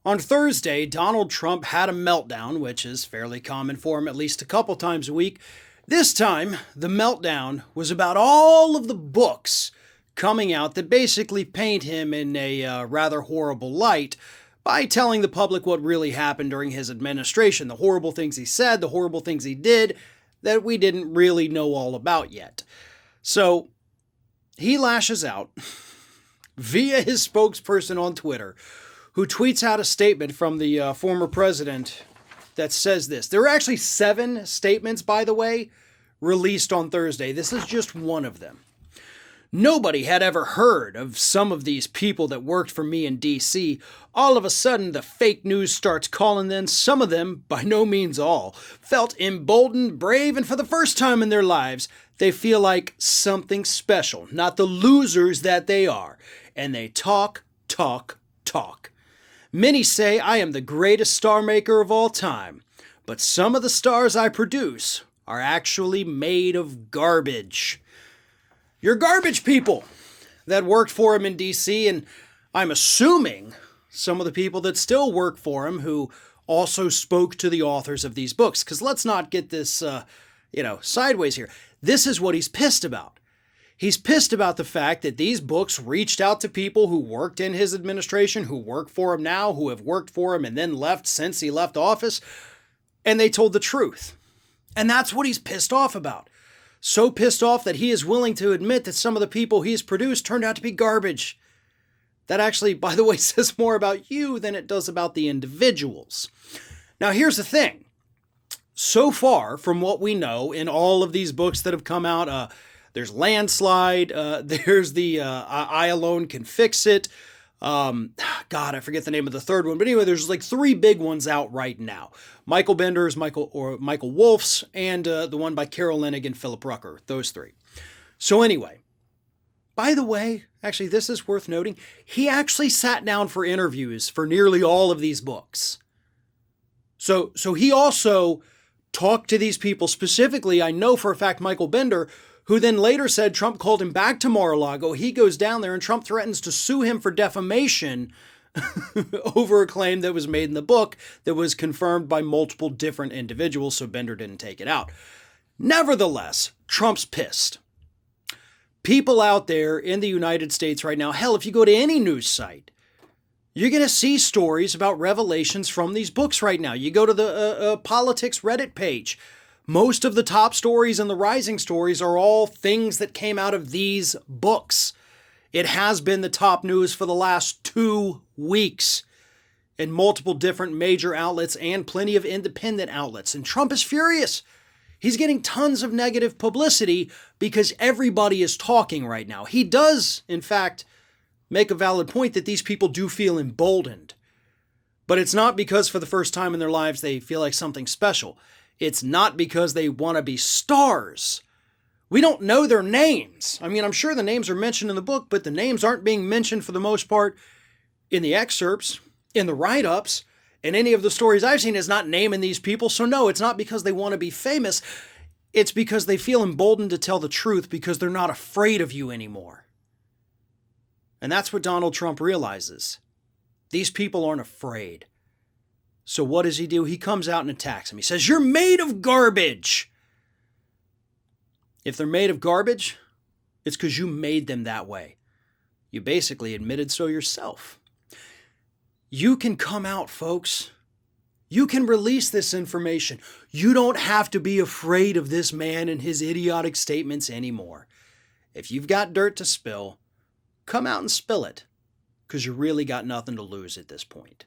On Thursday, Donald Trump had a meltdown, which is fairly common for him at least a couple times a week. This time, the meltdown was about all of the books coming out that basically paint him in a rather horrible light by telling the public what really happened during his administration, the horrible things he said, the horrible things he did that we didn't really know all about yet. So he lashes out via his spokesperson on Twitter, who tweets out a statement from the former president that says this. There are actually 7 statements, by the way, released on Thursday. This is just one of them. Nobody had ever heard of some of these people that worked for me in D.C. All of a sudden, the fake news starts calling them. Some of them, by no means all, felt emboldened, brave, and for the first time in their lives, they feel like something special, not the losers that they are. And they talk, talk, talk. Many say I am the greatest star maker of all time, but some of the stars I produce are actually made of garbage. You're garbage people that worked for him in D.C., and I'm assuming some of the people that still work for him who also spoke to the authors of these books. Because let's not get this, sideways here. This is what he's pissed about. He's pissed about the fact that these books reached out to people who worked in his administration, who work for him now, who have worked for him and then left since he left office, and they told the truth. And that's what he's pissed off about. So pissed off that he is willing to admit that some of the people he's produced turned out to be garbage. That actually, by the way, says more about you than it does about the individuals. Now, here's the thing. So far, from what we know in all of these books that have come out, there's Landslide, there's the I Alone Can Fix It. God, I forget the name of the third one. But anyway, there's like 3 big ones out right now. Michael Bender's, Michael Wolff's, and the one by Carol Leonnig and Philip Rucker. Those 3. So anyway, by the way, actually, this is worth noting. He actually sat down for interviews for nearly all of these books. So he also talked to these people specifically. I know for a fact Michael Bender, who then later said Trump called him back to Mar-a-Lago. He goes down there and Trump threatens to sue him for defamation over a claim that was made in the book that was confirmed by multiple different individuals, so Bender didn't take it out. Nevertheless, Trump's pissed. People out there in the United States right now, hell, if you go to any news site, you're going to see stories about revelations from these books right now. You go to the politics Reddit page. Most of the top stories and the rising stories are all things that came out of these books. It has been the top news for the last 2 weeks in multiple different major outlets and plenty of independent outlets. And Trump is furious. He's getting tons of negative publicity because everybody is talking right now. He does, in fact, make a valid point that these people do feel emboldened. But it's not because for the first time in their lives they feel like something special. It's not because they want to be stars. We don't know their names. I mean, I'm sure the names are mentioned in the book, but the names aren't being mentioned for the most part in the excerpts, in the write-ups, and any of the stories I've seen is not naming these people. So no, it's not because they want to be famous. It's because they feel emboldened to tell the truth because they're not afraid of you anymore. And that's what Donald Trump realizes. These people aren't afraid. So what does he do? He comes out and attacks him. He says, "You're made of garbage." If they're made of garbage, it's because you made them that way. You basically admitted so yourself. You can come out, folks. You can release this information. You don't have to be afraid of this man and his idiotic statements anymore. If you've got dirt to spill, come out and spill it, because you really got nothing to lose at this point.